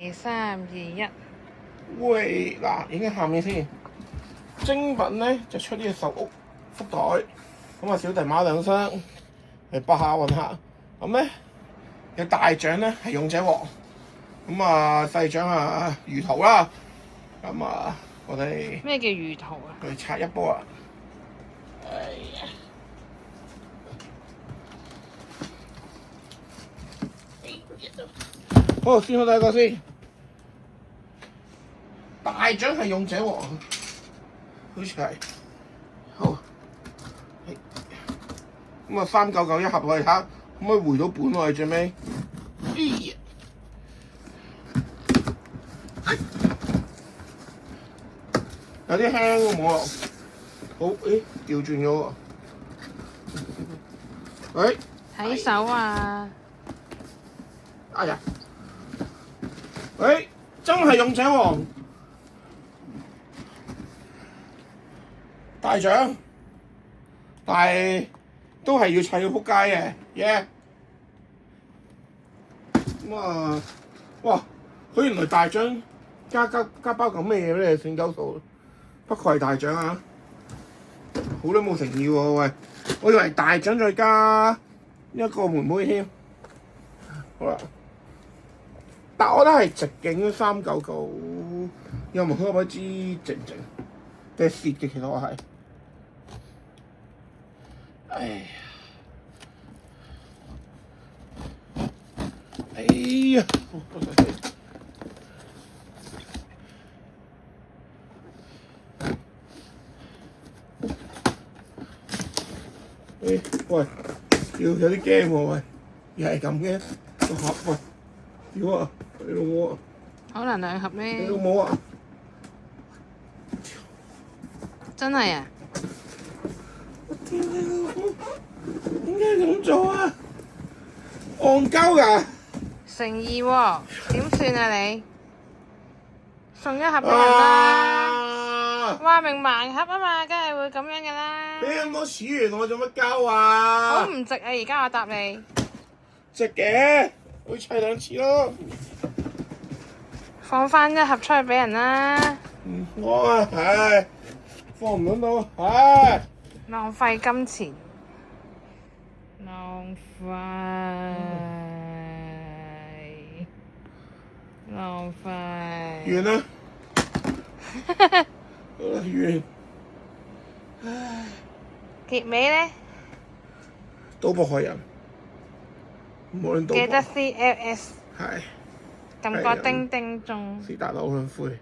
3、2、1，喂，嗱，影緊下面先。精品咧就出呢個手屋福袋，咁啊小弟買2箱嚟搏下運下。咁咧有大獎咧係勇者王，咁啊細獎啊魚圖啦。咁啊我哋咩叫魚圖啊？去拆一波啊！哎呀〜好，先好第一個先。大獎係勇者王，好似係。好，咁啊399一盒，我哋睇下可唔可以回到本我哋最尾。有啲輕喎冇啊。好，調轉咗喎。喂，睇手啊！哎呀！喂，真係勇者王大獎，但係都係要砌到撲街嘅，耶！咁啊，哇！佢原來大獎加包咁咩嘢咧？算鳩數，不愧係大獎啊！好都冇誠意喎，喂！我以為大獎再加一個妹妹添，好啦。但我覺得係直徑399，有冇可唔可以知靜靜？定係蝕嘅？其實我係，哎呀，哎呀，喂，有啲驚喎，喂，又係咁嘅個盒，喂，屌啊！你老母啊！可能2盒咧。你老母啊！真係啊！我屌你老母！點解咁做啊？戇鳩㗎！誠意喎，點算啊你？送1盒俾人啦！話明盲盒啊嘛，梗係會咁樣㗎啦。你咁多錢完我做乜鳩啊？好唔值啊！而家我答你。值嘅，會砌2次咯。放翻1盒出去俾人啦！唔放啊，唉，放唔到，唉。浪費金錢，浪費，浪費。完啦。好啦，完。唉。結尾咧？賭博害人，無論賭博。記得 CLS。係。撳個叮叮鐘。是但佬好撚灰。